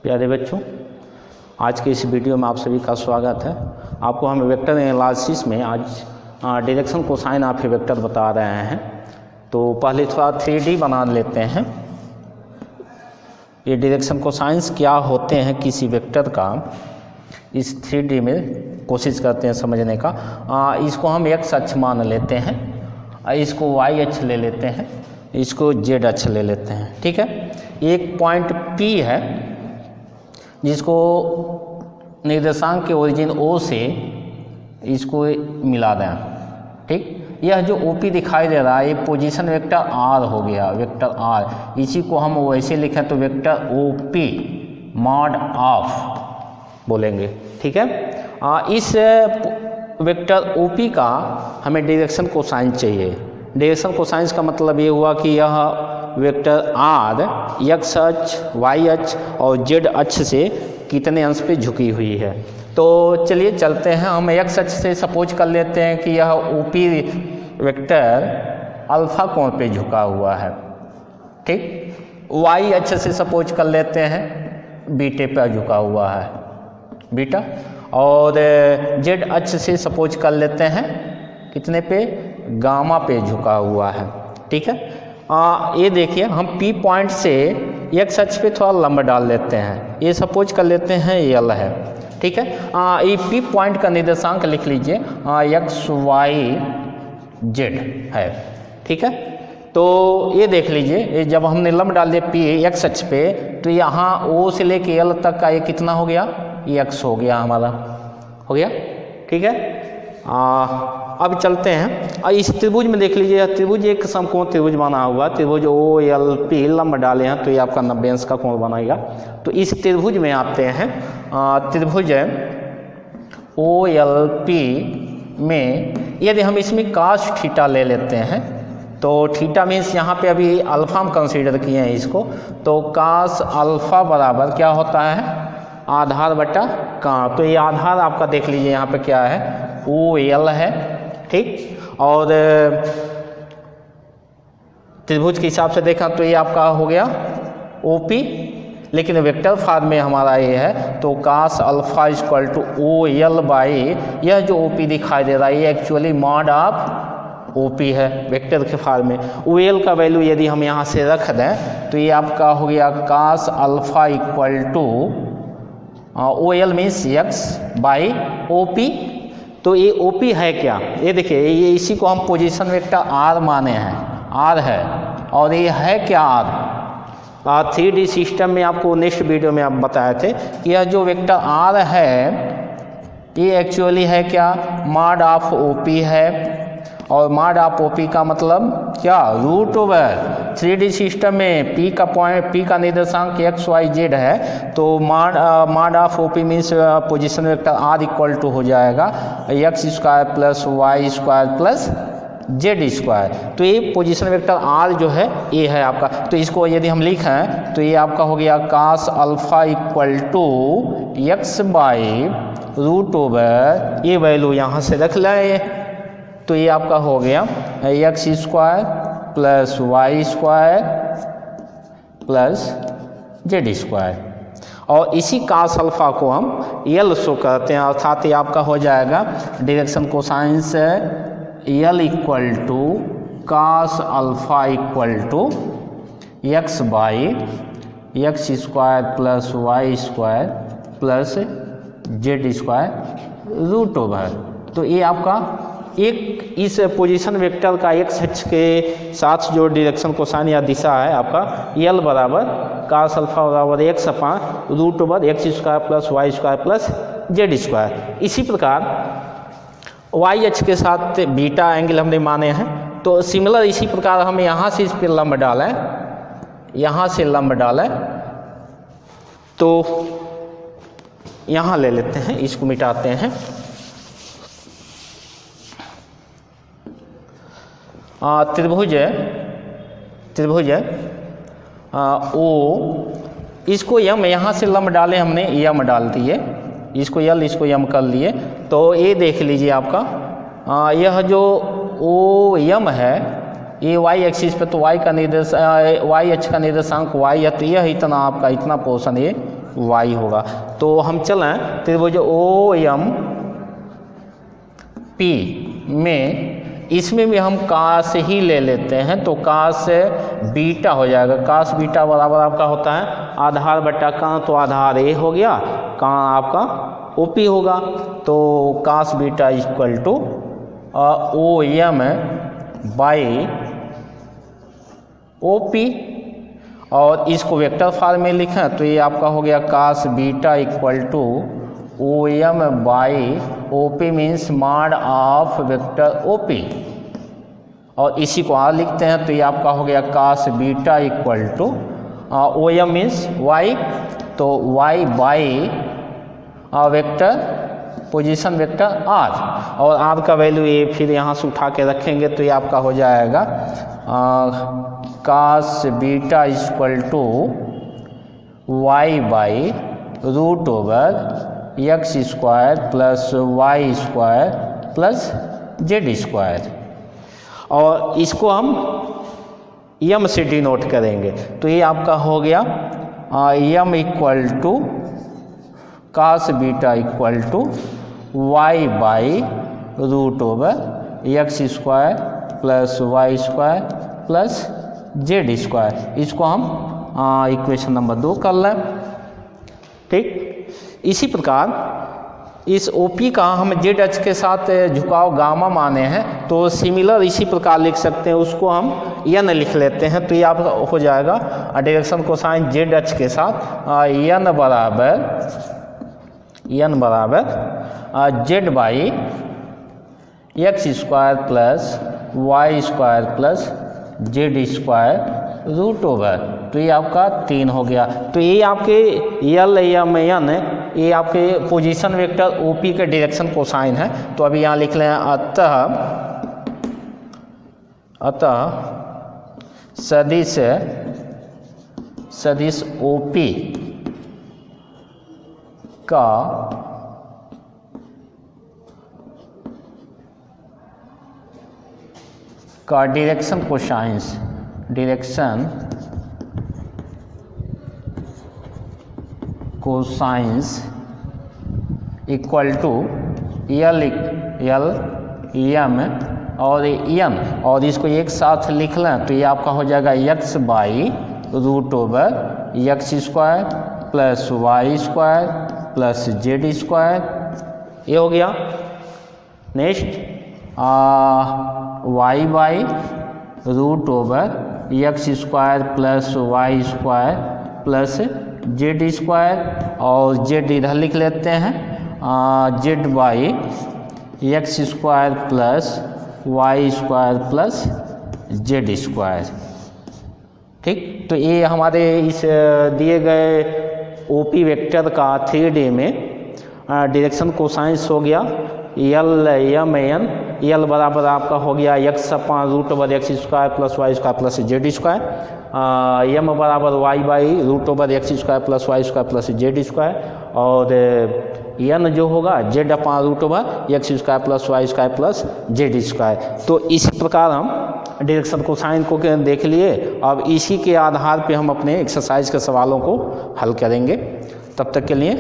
प्यारे बच्चों, आज के इस वीडियो में आप सभी का स्वागत है। आपको हम वेक्टर एनालिसिस में आज direction cosine of A vector बता रहे हैं। तो पहले थोड़ा 3D बना लेते हैं। ये डायरेक्शन कोसाइंस क्या होते हैं किसी वेक्टर का, इस 3D में कोशिश करते हैं समझने का। इसको हम x अक्ष मान लेते हैं, इसको y अक्ष ले लेते हैं, इसको z अक्ष ले लेते हैं। ठीक है, एक पॉइंट P है जिसको निर्देशांक के ओरिजिन O से इसको मिला दें। ठीक, यह जो OP दिखाई दे रहा है ये पोजीशन वेक्टर R हो गया, वेक्टर R। इसी को हम वैसे लिखें तो वेक्टर OP मॉड ऑफ बोलेंगे। ठीक है, इस वेक्टर OP का हमें डायरेक्शन कोसाइन चाहिए। डायरेक्शन कोसाइंस का मतलब ये हुआ कि यह वेक्टर R x अक्ष, y अक्ष और z अक्ष से कितने अंश पे झुकी हुई है। तो चलिए चलते हैं, हम x अक्ष से सपोज कर लेते हैं कि यह OP वेक्टर अल्फा कोण पे झुका हुआ है। ठीक, y अक्ष से सपोज कर लेते हैं बीटे पर झुका हुआ है, बीटा। और z अक्ष से सपोज कर लेते हैं कितने पे, गामा पे झुका हुआ है। ठीक है, ये देखिए हम P पॉइंट से x अक्ष पे थोड़ा लंब डाल लेते हैं, ये सपोज कर लेते हैं L है। ठीक है, ये P पॉइंट का निर्देशांक लिख लीजिए x y z है। ठीक है, तो ये देख लीजिए, ये जब हमने लंब डाल दिया P x अक्ष पे तो यहाँ O से लेके L तक का ये कितना हो गया, ये x हो गया हमारा, हो गया। ठीक है, अब चलते हैं इस त्रिभुज में देख लीजिए, त्रिभुज एक समकोण त्रिभुज बना हुआ, त्रिभुज OLP लंब डाले हैं तो ये आपका 90 अंश का कोण बनाएगा। तो इस त्रिभुज में आते हैं, त्रिभुज OLP में यदि हम इसमें cos थीटा ले लेते हैं तो थीटा मीन्स यहाँ पे अभी अल्फा हम कंसीडर किए हैं इसको, तो cos अल्फा बराबर क्या होता है, आधार बटा का। तो ये आधार आपका देख लीजिए यहाँ पे क्या है, OL है। ठीक, और त्रिभुज के हिसाब से देखा तो ये आपका हो गया OP, लेकिन वेक्टर फॉर्म में हमारा ये है तो cos alpha equal to OL by यह जो OP दिखाई दे रहा है ये एक्चुअली मॉड ऑफ OP है वेक्टर के फॉर्म में। OL का वैल्यू यदि हम यहाँ से रख दें तो ये आपका हो गया cos alpha equal to OL means x by OP। तो ये OP है क्या, ये देखिए, ये इसी को हम पोजीशन वेक्टर R माने हैं, R है। और ये है क्या R, 3D सिस्टम में आपको नेक्स्ट वीडियो में आप बताए थे कि यह जो वेक्टर R है ये एक्चुअली है क्या, मॉड ऑफ OP है। और मॉड ऑफ OP का मतलब क्या, रूट ओवर 3D सिस्टम में P का पॉइंट, P का निर्देशांक x y z है, तो mod of OP means position vector R equal to हो जाएगा x square plus y square plus z square. तो ये पोजीशन वेक्टर R जो है ये है आपका। तो इसको यदि हम लिखें तो ये आपका हो गया cos alpha equal to x by root over, ये वैल्यू यहाँ से रख लें तो ये आपका हो गया x square plus y square plus z square. और इसी cos अल्फा को हम L शो करते हैं, अर्थात ये आपका हो जाएगा direction cosines L equal to cos alpha equal to x by x square plus y square plus z square root over. तो ये आपका एक इस पोजीशन वेक्टर का x अक्ष के साथ जो डायरेक्शन कोसाइन या दिशा है आपका L बराबर cos अल्फा बराबर x upon root over x square plus y square plus z square. इसी प्रकार y अक्ष के साथ बीटा एंगल हमने माने हैं, तो सिमिलर इसी प्रकार हम यहाँ से इस पर लंब डालें, यहाँ से लंब डालें तो यहाँ ले लेते हैं, इसको मिटाते हैं। त्रिभुज O, इसको यम, यहाँ से लंब डाले हमने, यम डाल दिए, इसको यल, इसको यम कर लिए। तो ये देख लीजिए आपका यह जो O यम है ये y एक्सिस पे, तो y का निर्देश y अक्ष का निर्देशांक y है, तो यह इतना आपका इतना पोर्शन ये y होगा। तो हम चलें त्रिभुज OMP में, इसमें भी हम कास ही ले लेते हैं, तो कास बीटा हो जाएगा। कास बीटा बराबर आपका होता है आधार बटा का, तो आधार A हो गया, का आपका OP होगा। तो cos beta equal to OM by OP, और इसको वेक्टर फॉर्म में लिखें तो ये आपका हो गया cos beta equal to OM by OP means mod of vector OP, और इसी को R लिखते हैं तो ये आपका हो गया cos beta equal to OM means Y, तो Y by vector position vector R, और R का वैल्यू ये फिर यहाँ से उठा के रखेंगे तो ये आपका हो जाएगा cos beta equal to Y by root over x square plus y square plus z square, और इसको हम यम से डिनोट करेंगे तो ये आपका हो गया यम equal to cos beta equal to y by root over x square plus y square plus z square. इसको हम इक्वेशन नंबर 2 कर लें। ठीक, इसी प्रकार इस OP का हम जेड अक्ष के साथ झुकाव गामा माने हैं, तो सिमिलर इसी प्रकार लिख सकते हैं, उसको हम n लिख लेते हैं। तो ये आपका हो जाएगा डायरेक्शन कोसाइन जेड अक्ष के साथ n बराबर z by x square plus y square plus z square root over, तो ये आपका 3 हो गया। तो ये आपके L M N ये आपके पोजीशन वेक्टर OP के डायरेक्शन कोसाइन है। तो अभी यहाँ लिख लें अतः सदिश OP का direction cosines equal to L M और N, और इसको एक साथ लिख लें तो ये आपका हो जाएगा x by root over x square plus y square plus z square, ये हो गया। Next y by root over x square plus y square plus z square, और जेड इधर लिख लेते हैं z by x square plus y square plus z square. ठीक, तो ये हमारे इस दिए गए OP वेक्टर का 3D में डायरेक्शन कोसाइंस हो गया L M N। L बराबर आपका हो गया x upon root over x square plus y square plus z square, M बराबर y by root over x square plus y square plus z square, और N जो होगा z upon root over x square plus y square plus z square. तो इसी प्रकार हम direction cosine को देख लिए। अब इसी के आधार पे हम अपने एक्सरसाइज के सवालों को हल करेंगे। तब तक के लिए